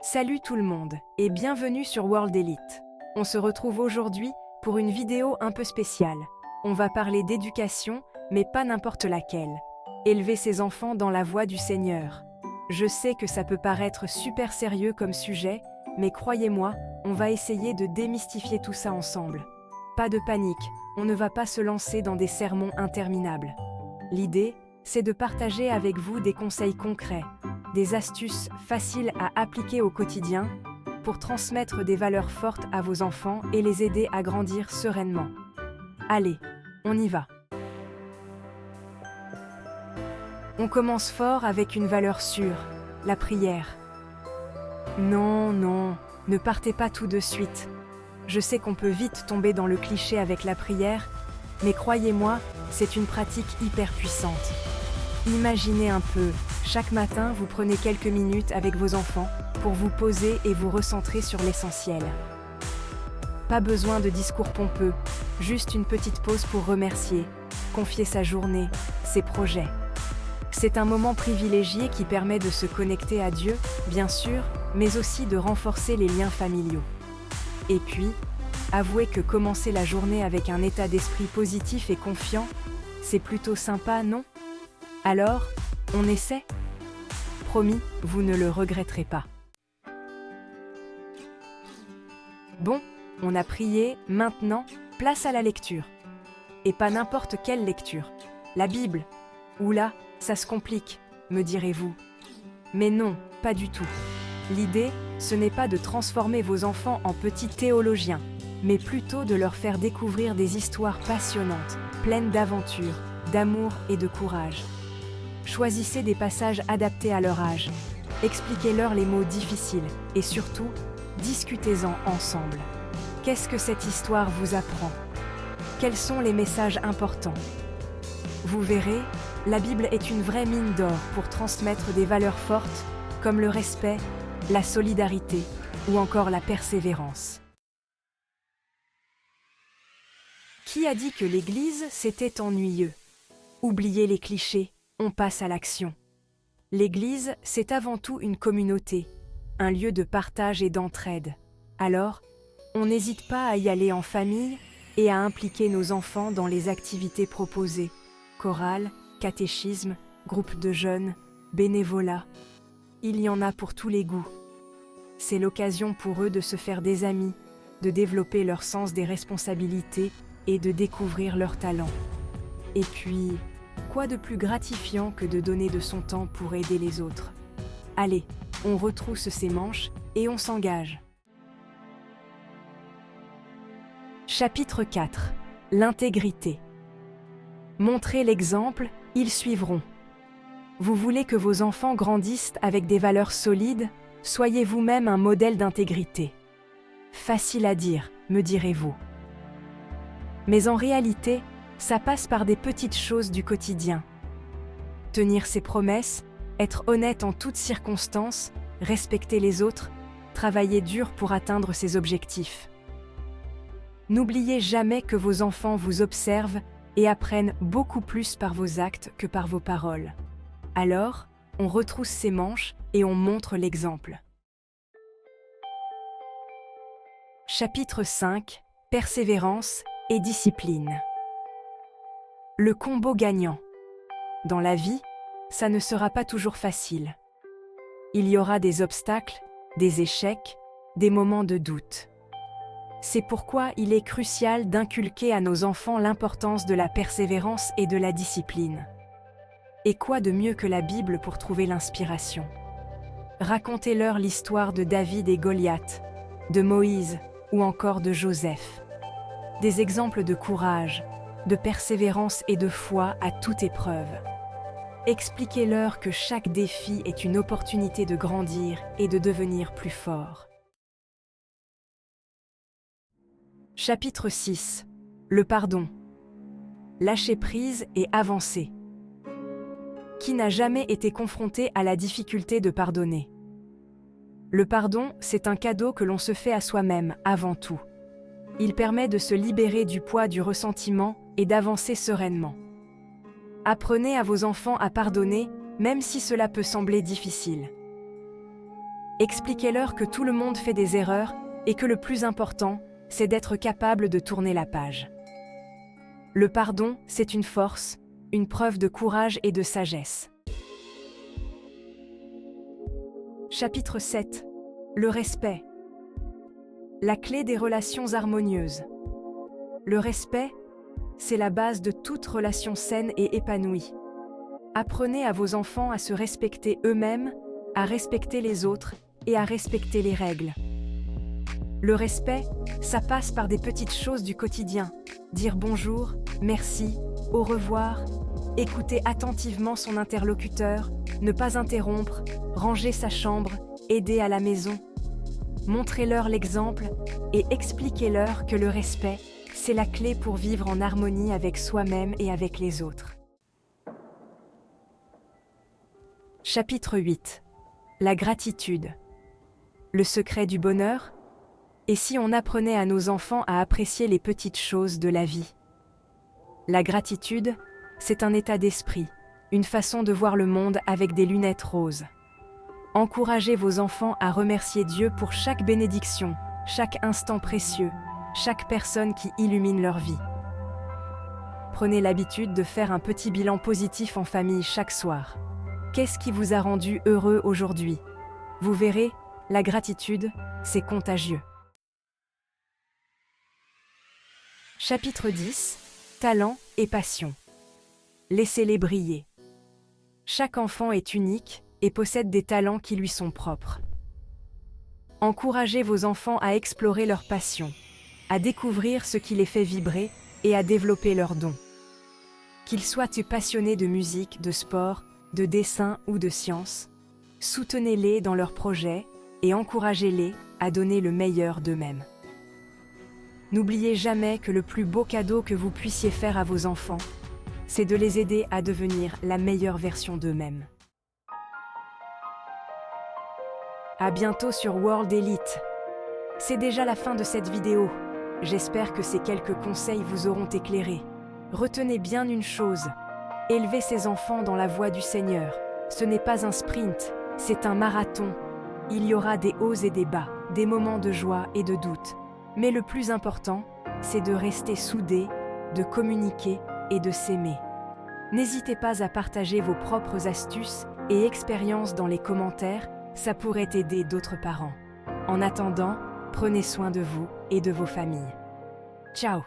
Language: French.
Salut tout le monde et bienvenue sur World Elite. On se retrouve aujourd'hui pour une vidéo un peu spéciale. On va parler d'éducation, mais pas n'importe laquelle. Élever ses enfants dans la voie du Seigneur. Je sais que ça peut paraître super sérieux comme sujet, mais croyez-moi, on va essayer de démystifier tout ça ensemble. Pas de panique, on ne va pas se lancer dans des sermons interminables. L'idée, c'est de partager avec vous des conseils concrets, des astuces faciles à appliquer au quotidien pour transmettre des valeurs fortes à vos enfants et les aider à grandir sereinement. Allez, on y va. On commence fort avec une valeur sûre, la prière. Non, ne partez pas tout de suite. Je sais qu'on peut vite tomber dans le cliché avec la prière, mais croyez-moi, c'est une pratique hyper puissante. Imaginez un peu, chaque matin, vous prenez quelques minutes avec vos enfants pour vous poser et vous recentrer sur l'essentiel. Pas besoin de discours pompeux, juste une petite pause pour remercier, confier sa journée, ses projets. C'est un moment privilégié qui permet de se connecter à Dieu, bien sûr, mais aussi de renforcer les liens familiaux. Et puis, avouez que commencer la journée avec un état d'esprit positif et confiant, c'est plutôt sympa, non ? Alors, on essaie ? Promis, vous ne le regretterez pas. Bon, on a prié, maintenant, place à la lecture. Et pas n'importe quelle lecture. La Bible. Oula, ça se complique, me direz-vous. Mais non, pas du tout. L'idée, ce n'est pas de transformer vos enfants en petits théologiens, mais plutôt de leur faire découvrir des histoires passionnantes, pleines d'aventures, d'amour et de courage. Choisissez des passages adaptés à leur âge, expliquez-leur les mots difficiles et surtout, discutez-en ensemble. Qu'est-ce que cette histoire vous apprend ? Quels sont les messages importants ? Vous verrez, la Bible est une vraie mine d'or pour transmettre des valeurs fortes comme le respect, la solidarité ou encore la persévérance. Qui a dit que l'Église, c'était ennuyeux ? Oubliez les clichés, on passe à l'action. L'Église, c'est avant tout une communauté, un lieu de partage et d'entraide. Alors, on n'hésite pas à y aller en famille et à impliquer nos enfants dans les activités proposées. Chorale, catéchisme, groupe de jeunes, bénévolat. Il y en a pour tous les goûts. C'est l'occasion pour eux de se faire des amis, de développer leur sens des responsabilités et de découvrir leurs talents. Et puis, quoi de plus gratifiant que de donner de son temps pour aider les autres ? Allez, on retrousse ses manches et on s'engage. Chapitre 4. L'intégrité. Montrez l'exemple, ils suivront. Vous voulez que vos enfants grandissent avec des valeurs solides ? Soyez vous-même un modèle d'intégrité. Facile à dire, me direz-vous. Mais en réalité, ça passe par des petites choses du quotidien. Tenir ses promesses, être honnête en toutes circonstances, respecter les autres, travailler dur pour atteindre ses objectifs. N'oubliez jamais que vos enfants vous observent et apprennent beaucoup plus par vos actes que par vos paroles. Alors, on retrousse ses manches et on montre l'exemple. Chapitre 5. Persévérance et discipline. Le combo gagnant. Dans la vie, ça ne sera pas toujours facile. Il y aura des obstacles, des échecs, des moments de doute. C'est pourquoi il est crucial d'inculquer à nos enfants l'importance de la persévérance et de la discipline. Et quoi de mieux que la Bible pour trouver l'inspiration ? Racontez-leur l'histoire de David et Goliath, de Moïse ou encore de Joseph. Des exemples de courage, de persévérance et de foi à toute épreuve. Expliquez-leur que chaque défi est une opportunité de grandir et de devenir plus fort. Chapitre 6. Le pardon. Lâcher prise et avancer. Qui n'a jamais été confronté à la difficulté de pardonner ? Le pardon, c'est un cadeau que l'on se fait à soi-même avant tout. Il permet de se libérer du poids du ressentiment et d'avancer sereinement. Apprenez à vos enfants à pardonner, même si cela peut sembler difficile. Expliquez-leur que tout le monde fait des erreurs et que le plus important, c'est d'être capable de tourner la page. Le pardon, c'est une force, une preuve de courage et de sagesse. Chapitre 7. Le respect. La clé des relations harmonieuses. Le respect, c'est la base de toute relation saine et épanouie. Apprenez à vos enfants à se respecter eux-mêmes, à respecter les autres et à respecter les règles. Le respect, ça passe par des petites choses du quotidien. Dire bonjour, merci, au revoir, écouter attentivement son interlocuteur, ne pas interrompre, ranger sa chambre, aider à la maison. Montrez-leur l'exemple et expliquez-leur que le respect, c'est la clé pour vivre en harmonie avec soi-même et avec les autres. Chapitre 8. La gratitude. Le secret du bonheur? Et si on apprenait à nos enfants à apprécier les petites choses de la vie? La gratitude, c'est un état d'esprit, une façon de voir le monde avec des lunettes roses. Encouragez vos enfants à remercier Dieu pour chaque bénédiction, chaque instant précieux, chaque personne qui illumine leur vie. Prenez l'habitude de faire un petit bilan positif en famille chaque soir. Qu'est-ce qui vous a rendu heureux aujourd'hui? Vous verrez, la gratitude, c'est contagieux. Chapitre 10. Talent et passion. Laissez-les briller. Chaque enfant est unique et possède des talents qui lui sont propres. Encouragez vos enfants à explorer leurs passions, à découvrir ce qui les fait vibrer et à développer leurs dons. Qu'ils soient passionnés de musique, de sport, de dessin ou de science, soutenez-les dans leurs projets et encouragez-les à donner le meilleur d'eux-mêmes. N'oubliez jamais que le plus beau cadeau que vous puissiez faire à vos enfants, c'est de les aider à devenir la meilleure version d'eux-mêmes. À bientôt sur World Elite. C'est déjà la fin de cette vidéo. J'espère que ces quelques conseils vous auront éclairé. Retenez bien une chose. Élevez ces enfants dans la voie du Seigneur. Ce n'est pas un sprint, c'est un marathon. Il y aura des hauts et des bas, des moments de joie et de doute. Mais le plus important, c'est de rester soudés, de communiquer et de s'aimer. N'hésitez pas à partager vos propres astuces et expériences dans les commentaires, ça pourrait aider d'autres parents. En attendant, prenez soin de vous et de vos familles. Ciao!